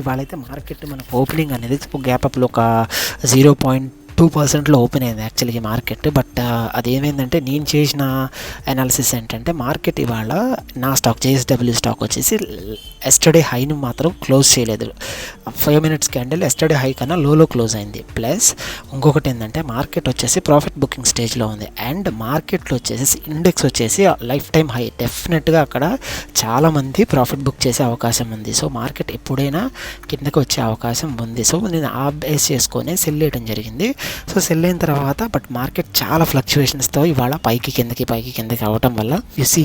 ఇవాళైతే market మనకు opening అనేది gap అప్లో ఒక 0.2%లో ఓపెన్ అయింది యాక్చువల్గా మార్కెట్. బట్ అదేమైందంటే నేను చేసిన అనాలిసిస్ ఏంటంటే మార్కెట్ ఇవాళ నా స్టాక్ JSW స్టాక్ వచ్చేసి ఎస్టర్డే హైను మాత్రం క్లోజ్ చేయలేదు. 5 మినిట్స్ క్యాండిల్ ఎస్టర్డే హై కన్నా లోలో క్లోజ్ అయింది. ప్లస్ ఇంకొకటి ఏంటంటే మార్కెట్ వచ్చేసి ప్రాఫిట్ బుకింగ్ స్టేజ్లో ఉంది. అండ్ మార్కెట్లో వచ్చేసి ఇండెక్స్ వచ్చేసి లైఫ్ టైం హై. డెఫినెట్గా అక్కడ చాలామంది ప్రాఫిట్ బుక్ చేసే అవకాశం ఉంది. సో మార్కెట్ ఎప్పుడైనా కిందకి వచ్చే అవకాశం ఉంది. సో నేను ఆ బేస్ చేసుకొని సెల్ చేయడం జరిగింది. సో సెల్ అయిన తర్వాత బట్ మార్కెట్ చాలా ఫ్లక్చువేషన్స్తో ఇవాళ పైకి కిందకి అవ్వటం వల్ల యూసీ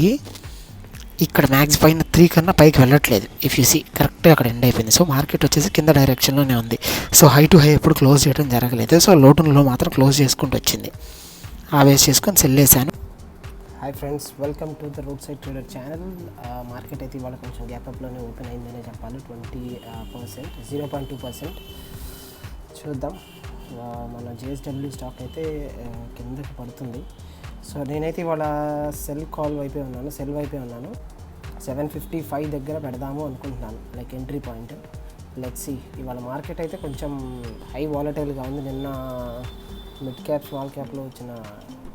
ఇక్కడ మ్యాక్స్ పైన 3 కన్నా పైకి వెళ్ళట్లేదు. ఇఫ్ యూ సీ కరెక్ట్గా అక్కడ ఎండ్ అయిపోయింది. సో మార్కెట్ వచ్చేసి కింద డైరెక్షన్లోనే ఉంది. సో హై టు హై ఎప్పుడు క్లోజ్ చేయడం జరగలేదు. సో లో టు లో మాత్రం క్లోజ్ చేసుకుంటూ వచ్చింది. ఆ వేస్ చేసుకొని సెల్ వేసాను. Hi friends, welcome to the road Side trader channel. Market అయితే ఇవాళ కొంచెం గ్యాప్ అప్లోనే ఓపెన్ అయిందనే చెప్పాలి. 20%, 0.2%. చూద్దాం. మన JSW స్టాక్ అయితే కిందకి పడుతుంది. సో నేనైతే ఇవాళ సెల్ వైపే ఉన్నాను. 755 దగ్గర పెడదాము అనుకుంటున్నాను, like entry point. Let's see. ఇవాళ మార్కెట్ అయితే కొంచెం హై వాలటైల్గా ఉంది. నిన్న మిడ్ క్యాప్ స్మాల్ క్యాప్లో వచ్చిన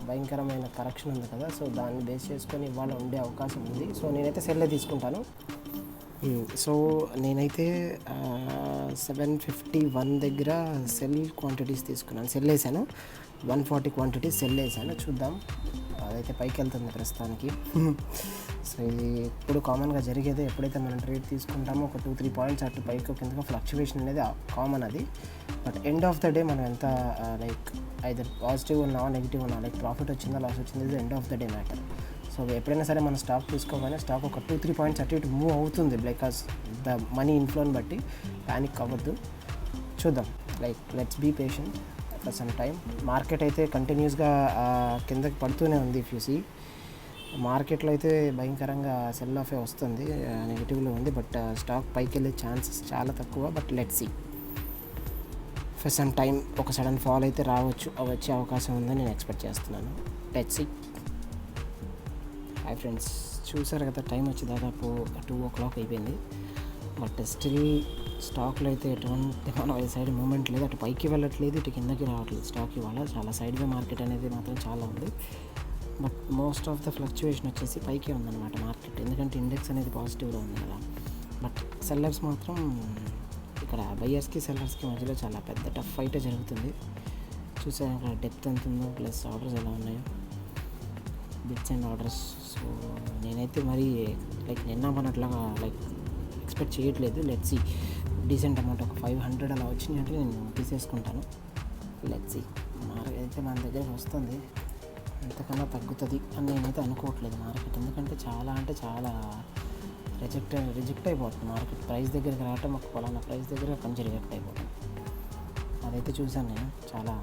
భయంకరమైన కరెక్షన్ ఉంది కదా, సో దాన్ని బేస్ చేసుకొని ఇవాళ ఉండే అవకాశం ఉంది. సో నేనైతే సెల్లే తీసుకుంటాను. సో నేనైతే 751 దగ్గర సెల్ క్వాంటిటీస్ తీసుకున్నాను. సెల్ వేసాను 140 క్వాంటిటీస్ సెల్ వేసాను. చూద్దాం, అదైతే పైకి వెళ్తుంది ప్రస్తుతానికి. సో ఇది ఇప్పుడు కామన్గా జరిగేదే. ఎప్పుడైతే మనం ట్రేడ్ తీసుకుంటామో ఒక 2-3 పాయింట్స్ అటు పైకి కిందగా ఫ్లక్చువేషన్ అనేది కామన్ అది. But end of the day మనం ఎంత లైక్ ఐదర్ పాజిటివ్ ఉన్నా నెగిటివ్ ఉన్నా, లైక్ ప్రాఫిట్ వచ్చిందా లాస్ వచ్చింది, ఇది end of the day matter. So ఎప్పుడైనా సరే మన స్టాక్ తీసుకోగానే స్టాక్ ఒక 2-3 పాయింట్స్ అటు ఇటు మూవ్ అవుతుంది, బికాస్ ద మనీ ఇన్ఫ్లోని బట్టి. ప్యానిక్ అవ్వద్దు, చూద్దాం. Like let's be patient for some time. Market అయితే కంటిన్యూస్గా కిందకి పడుతూనే ఉంది. ఇఫ్ యూ సీ మార్కెట్లో అయితే భయంకరంగా సెల్ ఆఫే వస్తుంది, నెగిటివ్లో ఉంది. బట్ స్టాక్ పైకి వెళ్ళే ఛాన్సెస్ చాలా తక్కువ. But let's see for some time. ఒక సడన్ ఫాల్ అయితే వచ్చే అవకాశం ఉందని నేను ఎక్స్పెక్ట్ చేస్తున్నాను. Let's see. హాయ్ ఫ్రెండ్స్, చూసారు కదా, టైం వచ్చి దాదాపు 2 o'clock అయిపోయింది. బట్ స్టిల్ స్టాక్లో అయితే ఎటువంటి మనం సైడ్ మూమెంట్ లేదు. అటు పైకి వెళ్ళట్లేదు, ఇటు కిందకి రావట్లేదు స్టాక్. ఇవాళ చాలా సైడ్గా మార్కెట్ అనేది మాత్రం చాలా ఉంది. But most of the fluctuation వచ్చేసి పైకే ఉందన్నమాట మార్కెట్, ఎందుకంటే ఇండెక్స్ అనేది పాజిటివ్లో ఉంది కదా. బట్ సెల్లర్స్ మాత్రం ఇక్కడ బయ్యర్స్కి సెల్లర్స్కి మధ్యలో చాలా పెద్ద టఫ్ ఫైటే జరుగుతుంది. చూసారు ఇక్కడ డెప్త్ ఎంత ఉందో, ప్లస్ ఆర్డర్స్ ఎలా ఉన్నాయో, బిట్స్ అండ్ ఆర్డర్స్. సో నేనైతే మరి లైక్ నిన్న మనట్లాగా లైక్ ఎక్స్పెక్ట్ చేయట్లేదు. Let's see. డీసెంట్ అమౌంట్ ఒక 500 అలా వచ్చినాయి అంటే నేను తీసేసుకుంటాను. Let's see. అయితే మన దగ్గరకు వస్తుంది, ఎంతకన్నా తగ్గుతుంది అని నేనైతే అనుకోవట్లేదు మార్కెట్. ఎందుకంటే చాలా రిజెక్ట్ అయిపోతుంది మార్కెట్. ప్రైస్ దగ్గరికి రావటం ఒక పలానా ప్రైస్ దగ్గర కొంచెం రిజెక్ట్ అయిపోతుంది. అదైతే చూసాను నేను, చాలా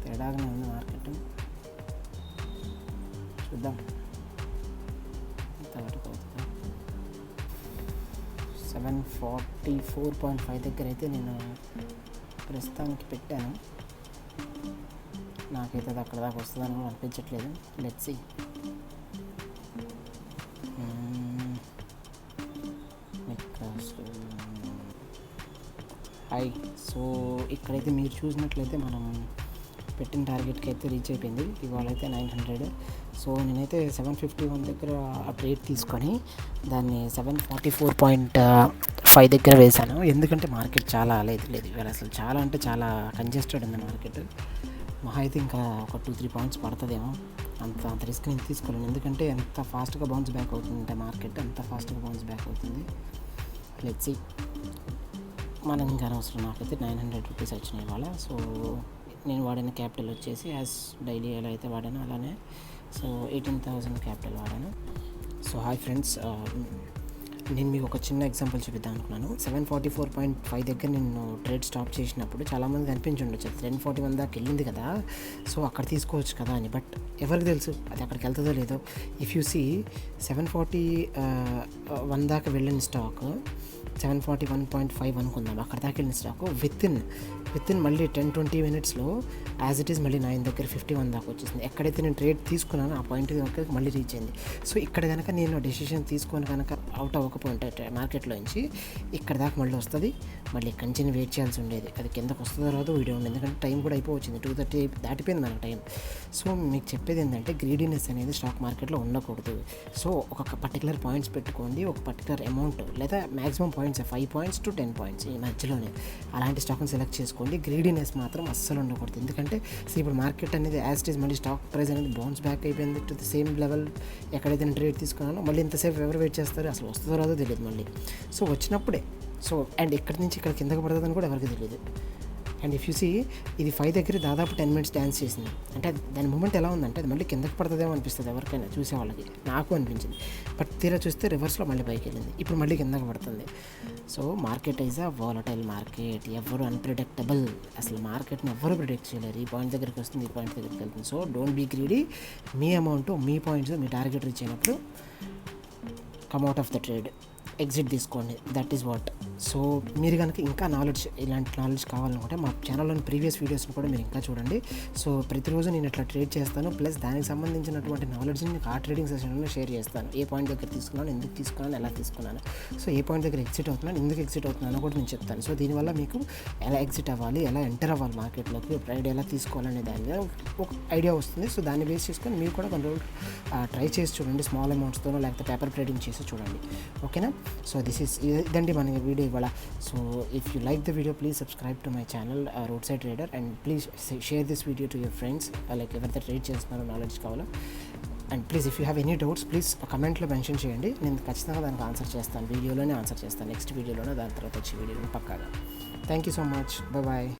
తేడాగానే ఉంది మార్కెట్. చూద్దాం ఎంతవరకు అవుతుందా. 744.5 దగ్గర అయితే నేను ప్రస్తుతానికి పెట్టాను. నాకైతే అది అక్కడ దాకా వస్తుందని కూడా అనిపించట్లేదు. Let's see. హాయ్. సో ఇక్కడైతే మీరు చూసినట్లయితే మనం పెట్టిన టార్గెట్కి అయితే రీచ్ అయిపోయింది. ఇవాళ అయితే 900. సో నేనైతే 751 దగ్గర ఆ ట్రేడ్ తీసుకొని దాన్ని 744.5 దగ్గర వేశాను. ఎందుకంటే మార్కెట్ చాలా లేదు ఇవాళ అసలు చాలా కంజెస్టెడ్ ఉంది మార్కెట్. మహా అయితే ఇంకా ఒక 2-3 పాయింట్స్ పడుతుందేమో. అంత రిస్క్ నేను తీసుకోలేను, ఎందుకంటే ఎంత ఫాస్ట్గా బౌన్స్ బ్యాక్ అవుతుందంటే మార్కెట్ అంత ఫాస్ట్గా బౌన్స్ బ్యాక్ అవుతుంది. Let's see. మనం ఇంకా అనవసరం. నాకైతే 900 రూపీస్ వచ్చినాయి ఇవాళ. సో నేను వాడిన క్యాపిటల్ వచ్చేసి యాజ్ డైలీ ఎలా అయితే వాడానో అలానే, సో 18,000 క్యాపిటల్ వాడాను. సో హాయ్ ఫ్రెండ్స్, నేను మీకు ఒక చిన్న ఎగ్జాంపుల్ చూపిద్దాం అనుకున్నాను. 744.5 దగ్గర నేను ట్రేడ్ స్టాప్ చేసినప్పుడు చాలామంది అనిపించి ఉండొచ్చు 1041 దాకా వెళ్ళింది కదా, సో అక్కడ తీసుకోవచ్చు కదా అని. బట్ ఎవరికి తెలుసు అది అక్కడికి వెళ్తుందో లేదో. ఇఫ్ యూ సీ 741 దాకా వెళ్ళిన స్టాక్ 741.5 అనుకుందాం, అక్కడ దాకా వెళ్ళిన స్టాక్ విత్ ఇన్ మళ్ళీ 10-20 మినిట్స్లో యాజ్ ఇట్ ఈస్ మళ్ళీ 9 దగ్గర 51 దాకా వచ్చేసింది. ఎక్కడైతే నేను ట్రేడ్ తీసుకున్నానో ఆ పాయింట్ దగ్గర మళ్ళీ రీచ్ అయింది. సో ఇక్కడ కనుక నేను డెసిషన్ తీసుకొని కనుక అవుట్ అవ్వకపోతే మార్కెట్లోంచి ఇక్కడ దాకా మళ్ళీ వస్తుంది, మళ్ళీ ఇక్కడి నుంచి వెయిట్ చేయాల్సి ఉండేది. అది కిందకు వస్తుందో రాదో వీడియో ఉంది, ఎందుకంటే టైం కూడా అయిపోవచ్చింది, 2:30 దాటిపోయింది మనకు టైం. సో మీకు చెప్పేది ఏంటంటే గ్రీడీనెస్ అనేది స్టాక్ మార్కెట్లో ఉండకూడదు. సో ఒక పర్టికులర్ పాయింట్స్ పెట్టుకోండి, ఒక పర్టికులర్ అమౌంట్ లేదా maximum points 5 points to 10 points ఈ మధ్యలోనే అలాంటి స్టాక్ని సెలెక్ట్ చేసుకోండి. గ్రీడీనెస్ మాత్రం అస్సలు ఉండకూడదు. ఎందుకంటే ఇప్పుడు మార్కెట్ అనేది యాజ్ ఇట్ ఈజ్ మళ్ళీ స్టాక్ ప్రైస్ అనేది బౌన్స్ బ్యాక్ అయిపోయింది టు ది సేమ్ లెవెల్. ఎక్కడైతే నేను ట్రేడ్ తీసుకున్నానో మళ్ళీ ఇంతసేపు ఎవరు వెయిట్ చేస్తారు, అసలు వస్తుందో రాదో తెలియదు మళ్ళీ. సో వచ్చినప్పుడే అండ్ ఇక్కడి నుంచి ఇక్కడ కిందకి పడుతుందని కూడా ఎవరికి తెలియదు. అండ్ ఇఫ్ యూ సీ ఇది 5 దగ్గర దాదాపు 10 minutes డ్యాన్స్ చేసింది. అంటే దాని మూమెంట్ ఎలా ఉందంటే అది మళ్ళీ కిందకి పడుతుందేమో అనిపిస్తుంది ఎవరికైనా చూసే వాళ్ళకి, నాకు అనిపించింది. బట్ తీరా చూస్తే రివర్స్లో మళ్ళీ పైకి వెళ్ళింది, ఇప్పుడు మళ్ళీ కిందకి పడుతుంది. So market is a volatile market, ఎవరు అన్ప్రిడిక్టబుల్, అసలు మార్కెట్ని ఎవరు ప్రిడిక్ట్ చేయలేరు. ఈ పాయింట్ దగ్గరికి వస్తుంది, ఈ పాయింట్ దగ్గరికి వెళ్తుంది. So don't be greedy. మీ అమౌంట్, మీ పాయింట్స్, మీ టార్గెట్ రీచ్ అయినప్పుడు come out of the trade, exit తీసుకోండి. That is what. సో మీరు కనుక ఇంకా ఇలాంటి నాలెడ్జ్ కావాలనుకుంటే మా ఛానల్లోని ప్రీవియస్ వీడియోస్ని కూడా మీరు ఇంకా చూడండి. సో ప్రతిరోజు నేను ఇట్లా ట్రేడ్ చేస్తాను, ప్లస్ దానికి సంబంధించినటువంటి నాలెడ్జ్ని మీకు ఆ ట్రేడింగ్ సెషన్లో షేర్ చేస్తాను. ఏ పాయింట్ దగ్గర తీసుకున్నాను, ఎందుకు తీసుకున్నాను, ఎలా తీసుకున్నాను, సో ఏ పాయింట్ దగ్గర ఎగ్జిట్ అవుతున్నాను, ఎందుకు ఎగ్జిట్ అవుతున్నాను కూడా నేను చెప్తాను. సో దీనివల్ల మీకు ఎలా ఎగ్జిట్ అవ్వాలి, ఎలా ఎంటర్ అవ్వాలి మార్కెట్లోకి, ట్రేడ్ ఎలా తీసుకోవాలనే దాని మీద ఒక ఐడియా వస్తుంది. సో దాన్ని బేస్ చేసుకొని మీరు కూడా కొన్ని రోజులు ట్రై చేసి చూడండి, స్మాల్ అమౌంట్స్తోనో లేకపోతే పేపర్ ట్రేడింగ్ చేసి చూడండి. ఓకేనా? సో ఇదండి మన వీడియో ఇవాళ. So if you like the video please subscribe to my channel Road Side Trader, and please share this video to your friends, like ఎవరైతే ట్రేడ్ చేస్తున్నారో, నాలెడ్జ్ కావాలో. And please if you have any doubts please కమెంట్లో mention చేయండి, నేను ఖచ్చితంగా దానికి answer చేస్తాను, వీడియోలోనే ఆన్సర్ చేస్తాను, నెక్స్ట్ వీడియోలోనే, దాని తర్వాత వచ్చే వీడియోలో పక్కాగా. Thank you so much, bye.